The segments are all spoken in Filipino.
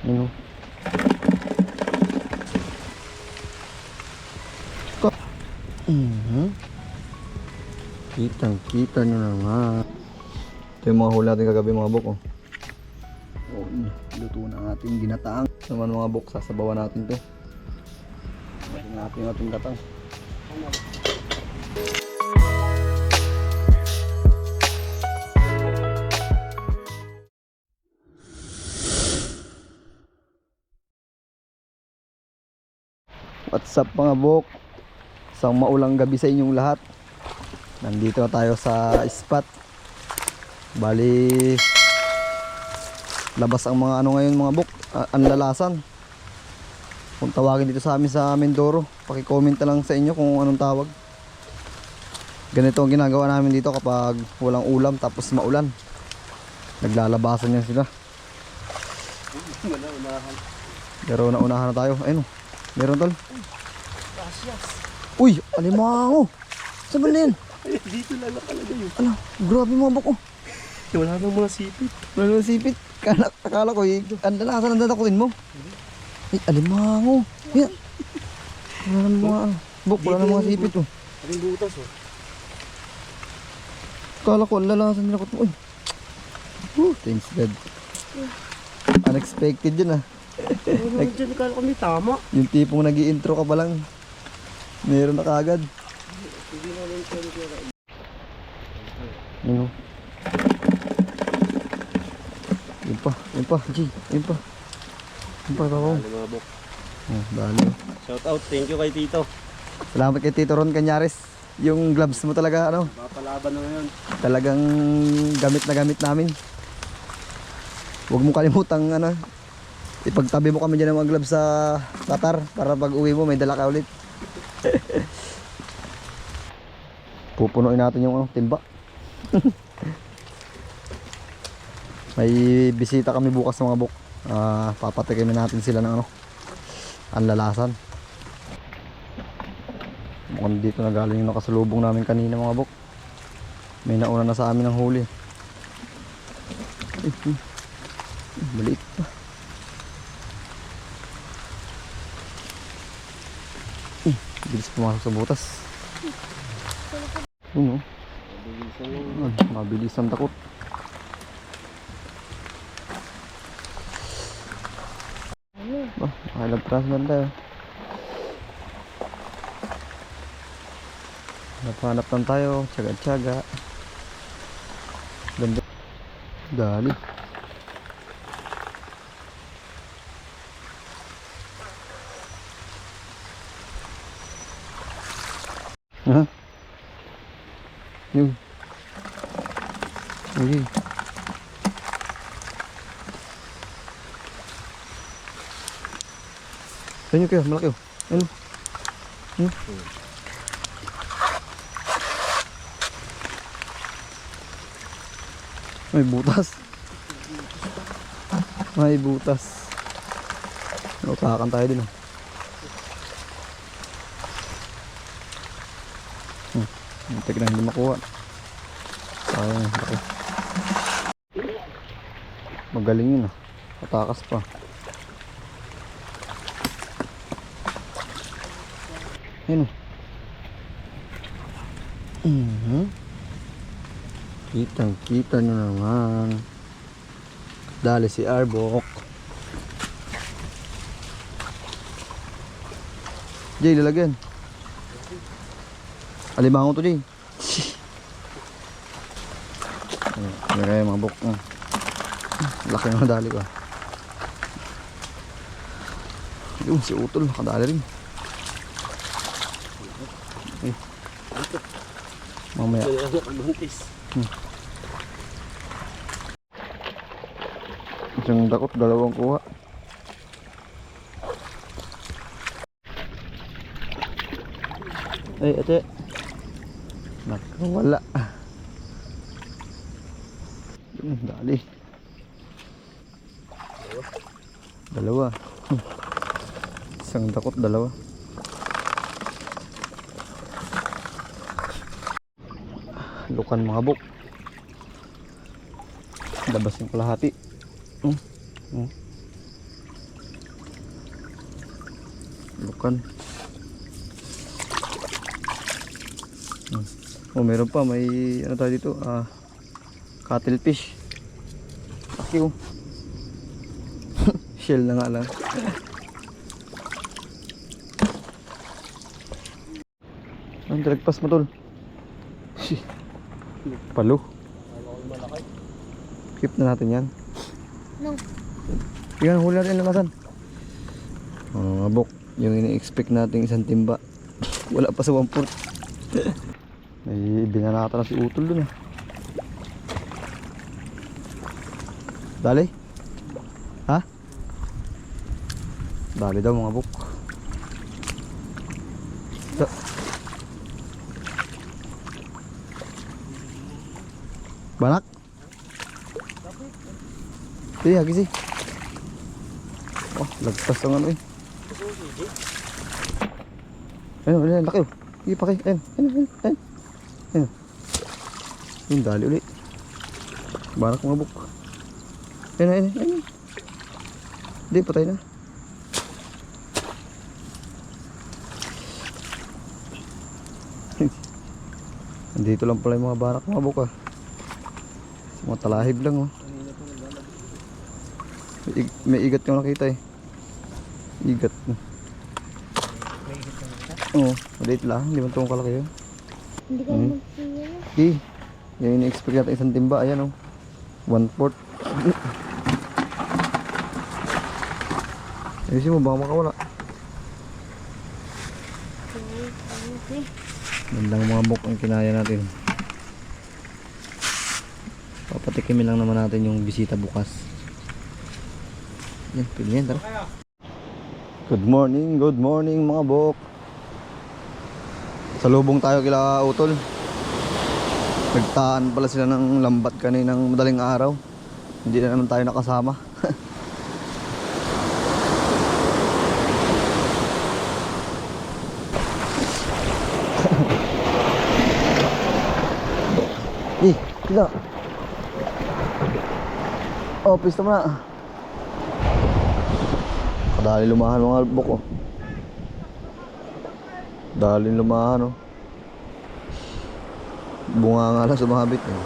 Ano? Kitang-kita nyo naman. Ito yung mga huli natin kagabi mga bok. Oh. Oh, luto na ating ginataang. Naman mga bok, sasabawan natin to. Natin natin ating gatang. What's up mga bok? Isang maulang gabi sa inyong lahat. Nandito na tayo sa spot. Bali labas ang mga ano ngayon mga bok, anlalasan. Kung tawagin dito sa amin sa Mindoro, paki-comment na lang sa inyo kung anong tawag. Ganito ang ginagawa namin dito kapag walang ulam tapos maulan. Naglalabasan yan sila. Pero naunahan na tayo. Ayun, meron tol. Uy, alimango. Saan ba na yan? Dito lang nakalagay yun. Ala, grabe mga bok. Wala nang mga sipit. Wala nang sipit. Akala ko, andalasan ang dadakutin mo. Ay, alimango. Yan. Wala nang mga, bok, wala nang mga sipit. Oh. Ating butas oh. Akala ko, andalasan ang dadakutin mo. Uy. Thanks God. Unexpected yun ah. Diyan akala ko may tama. Yung tipong nag-i-intro ka pa lang, meron na kagad. Ano? Yun pa, G, yun pa. Yun pa, ako. Mga bok. Oh, dali. Shout out, thank you kay Tito. Salamat kay Tito Ron Canyares. Yung gloves mo talaga, ano, Mapalaban na ngayon. talagang gamit na gamit namin. Huwag mo kalimutang, ano, ipagtabi mo kami dyan ng mga gloves sa Qatar para pag uwi mo may dala ka ulit. Pupunuin natin yung ano, timba. May bisita kami bukas ng mga bok. Papatikimin natin sila ng ano, anlalasan. Mukhang dito na galing yung nakasalubong namin kanina mga bok. May nauna na sa amin ng huli. Maliit pa. Bilis pumasok sa butas. Yun, mabilis ang takot. Nakilagtras na rin tayo. Hanap lang tayo, tsaga-tsaga. Ganda. Dali. Ha? Yun. Uy. Saan yun kayo? Malaki oh. Ano? May butas. May butas. Nakakan tayo din oh. Muntik na hindi makuha. Sayang, laki. Magaling yun ah. Patakas pa. Yun oh. Kitang-kita nyo naman. Dali si Arbok. Jay, lalagyan. Alimango to, Jay. Kaya mga bok. Laki ng dali ko. Yun, si Utol. Nakadali rin. Mamaya. Isang dakot, dalawang kuha. Ay, ate. Nakawala. Dali. Dalawa. Isang dakot, dalawa. Lukan mga bok. Labas yung kalahati. Lukan. Oh, meron pa. May ano tayo dito? Cuttlefish. Laki oh. Shell na nga lang. Ang dragpas mo tol. Palo. Keep na natin yan. No. Yan, huli natin lamasan. Mga bok, yung ini-expect natin isang timba. Wala pa sa 1/4. May binanata na si Utol dun ah. Dali? Ha? Dali daw mga bok. Banak? Sige, hagis eh. Oh, lagpas ang ano eh. Ayun, ayun, laki oh. Sige pa kayo. Ayun, ayun, ayun, ayun. Ayun. Ayun, dali ulit. Banak mga buk. Ayun, ayun, ayun. Hindi, patay na. Andito lang pala yung mga barak mga buk ah. Mga talahib lang oh. May igat yung nakita eh. Igat. Oo, maliit lang. Hindi man itong kalaki yun. Hindi ka magsiya. Okay. Yan yung expect natin isang timba. Ayan oh. 1/4. Ayusin mo, baka makawala. Bandang mga buk ang kinaya natin. Papatikimin lang naman natin yung bisita bukas. Yan, pili yan, tara. Good morning mga bok. Salubong tayo kila Utol. Nagtaan pala sila ng lambat kaninang madaling araw. Hindi na naman tayo nakasama. Kila. Oh, pista mo na. Kadali lumahan mga albok oh. Dali lumahan oh. Bunga nga lang sumabit eh.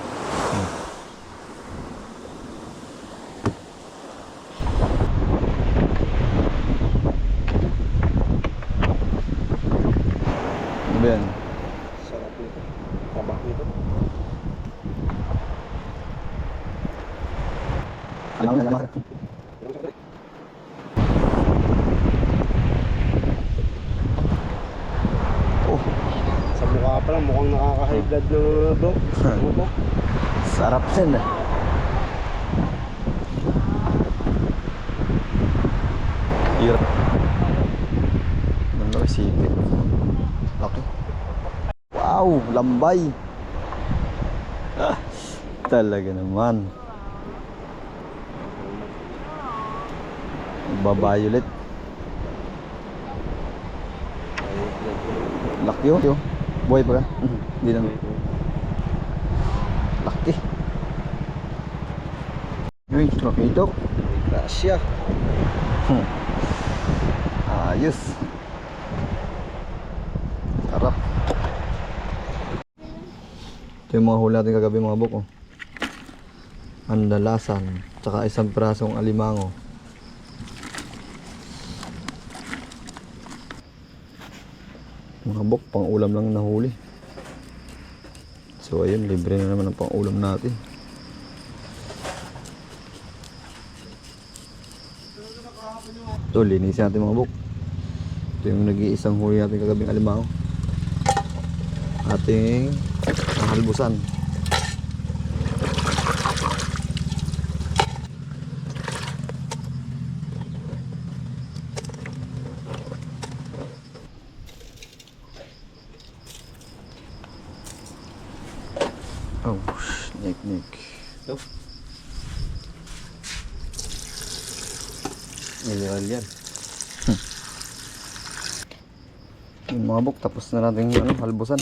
Ano ba yan? Sarap nito. Tabak nito. Alam na naman. Sa mukha pa lang, mukhang nakaka-high blood na bro. Ano bro? Sarap din ah. Hirap. Ano isipin? Laki. Wow, lambay. Ah, talaga naman. Violet. Laki yun. Buhay pa ka? Hindi naman. Laki. Uy, ito. Gracia. Ayos. Sarap. Ito yung mga huli natin kagabi mga buk oh. Andalasan. Tsaka isang pirasong alimango. Mga buk, pang ulam lang nahuli. So ayun, libre na naman ang pang ulam natin. Ito, linisin natin mga buk. Ito yung nag-iisang huli natin kagabing alimango. Ating halbusan. Oh, nek. Ito. Mineral yan. Yung mga buk, tapos na natin yung halbusan.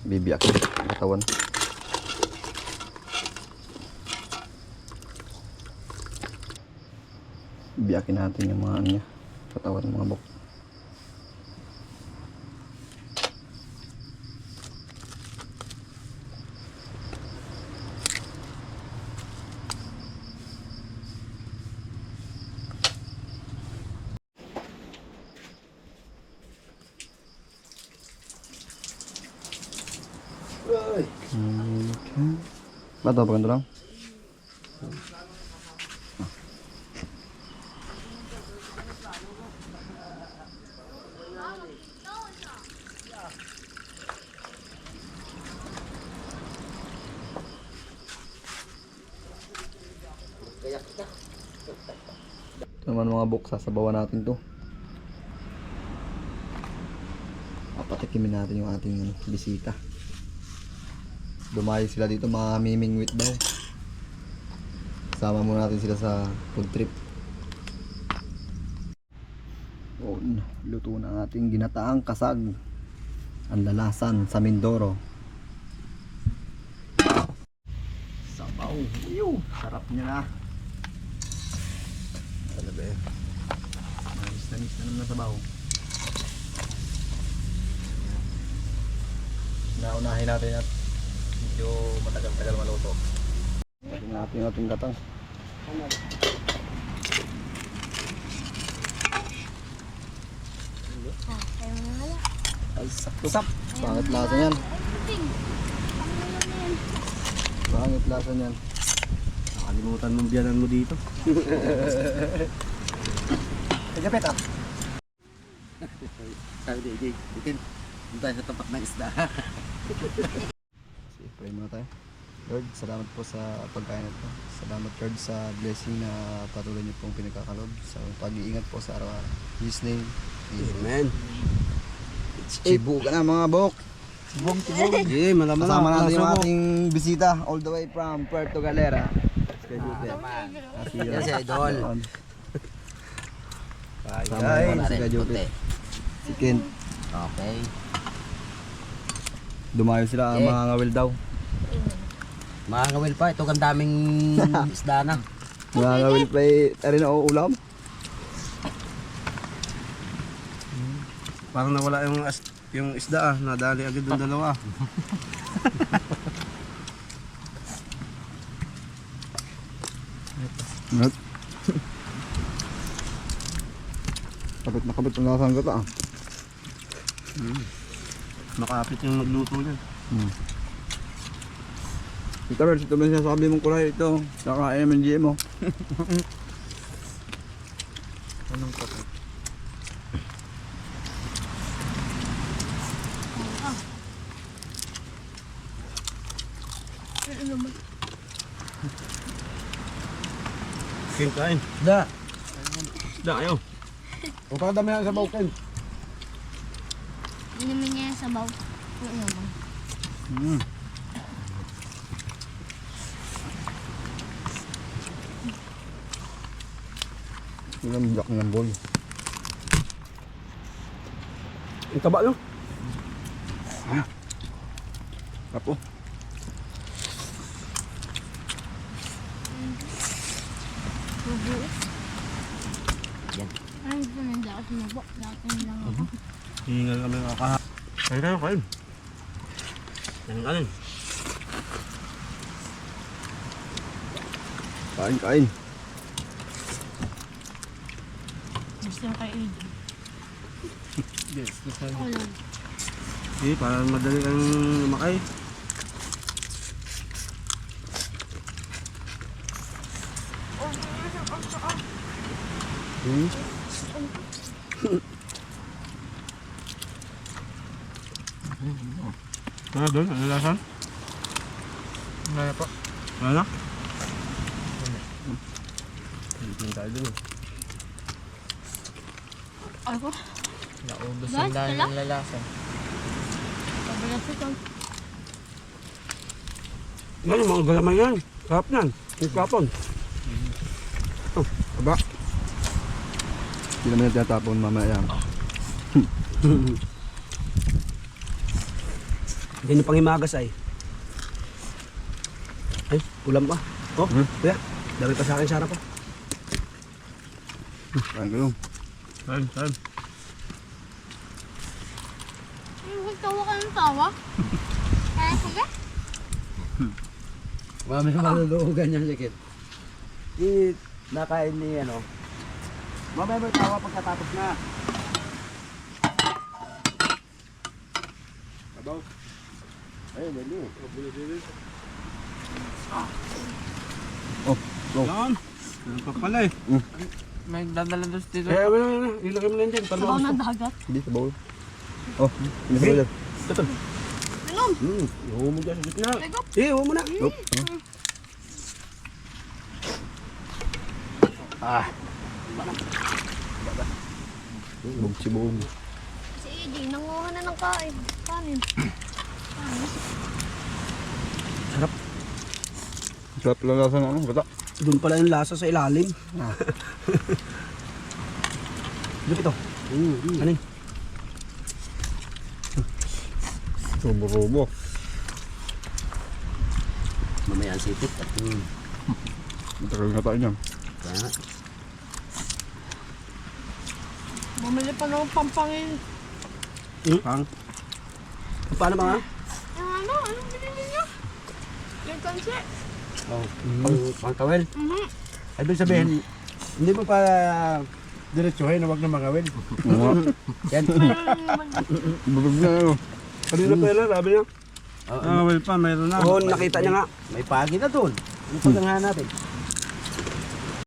Bibiyak yung katawan. Biyakin natin yung mga ano niya. Katawan ng mga bok. Ay. Okay. Bato, paganda lang. Ito naman mga bok, sasabawan natin to. Papatikimin natin yung ating bisita. Dumayo sila dito, mamimingwit daw. Sama muna natin sila sa food trip. Luto na ang ating ginataang kasag. Ang lalasan sa Mindoro. Sabaw. Ew, sarap niya na. Ano ba yun? Namis na naman na sabaw. Naunahin natin at medyo matagal-tagal maluto. Tingnan natin yung ating gatang. Kaya mo nga lang. Ay, sap. Pangit lasa niyan. Everything. Pangalaman na yan. Pangit lasa niyan. Nakalimutan mong biyanan mo dito. Kajapit ah. Sabi di, itin. Doon tayo sa tapat ng isda. Sige, pray muna tayo. Lord, salamat po sa pagkain ito. Salamat Lord sa blessing na patuloy niyo pong pinagkakalob. Sa pag-iingat po sa araw-araw. In His name. Amen. Chibu ka na mga bok. Tibong. Eh, malaman Kasama natin yung ating bisita all the way from Puerto Galera. Yan si Idol. Kasama natin si Kajupit. Si Kent. Okay. Dumayo sila, mga ngawil daw. Mga kawil pa, ito ang daming isda na. Mga ngawil pa rin ako ulam. Parang nawala yung isda ah, nadali agad yung dalawa. Nat. Kapit na kapit ang lasang gata ah. Makapit yung nagluto niya. Ito Bert, ito ba sinasabi mong kulay ito? Nakain naman GM mo. Anong kapit? Ano ba? Kain. Isda. Isda ayaw. Huwag ka dami sa bawkin. Hindi naman niya yung sabaw. Ano ba? Ilang black ng bol. Ang taba no? Apo. Bubuo. Ay, ito nandiyan ako sumabok. Laking lang ako. Hingal kami kakaha. Kain. Kain. Kain. Gusto yung kay AJ. Yes, Ako lang. eh, para madali kang lumakay. Ano doon? Ano lasan? Wala pa. Wala na? Hindi tayo doon. Ako? Naubos Guys, ang dahil wala? ng lalasan. Pabalas ito. Ano, mga galamay yan. Sarap yan. Yung kapon. Oh, aba. Hindi naman natin tatapon mamaya yan. Hindi nyo pang himagas ay. Ay, ulam pa. Oh, kuya. Dami pa sa akin, sarap pa. Kain kayo. Saan? Huwag tawa ka ng tawa. Kaya sige? Mami malulugan yung sikit. Nakain ni ano. Mamaya may tawa pagkatapos na. Sabaw. Ayun, dali. Yan. Ano pa pala eh. May dadala doon dito. Eh, wala. Ilagay mo na yan dyan. Para Sabaw maubos. ng dagat. Hindi, sa bowl. Oh, hindi sa bowl. Ito. Inom. Ihumo mo dyan sa gitna. Ego. Eh, ihumo mo na. Bug si bug. Si EJ, nanguha na ng kain. Kanin. Sarap lang lasa ng ano, bata. Doon pala yung lasa sa ilalim. Look ito. Ano yun? Rubo-rubo. Mamaya ang sipit. Matagal na tayo niyan. Kaya Bumili pa ng pampangin. Pang. Paano ba nga? Yung ano? Anong binili niyo? Yung kansi. pangkawel. Ay doon sabihin, hindi mo pa diretsuhin na wag na mangawin. Yan. Bubog na ano. Kanina pa yun, sabi niya. Oo, well pa, mayroon na. Oo, nakita niya nga. may pagi na doon. Ano pa lang natin?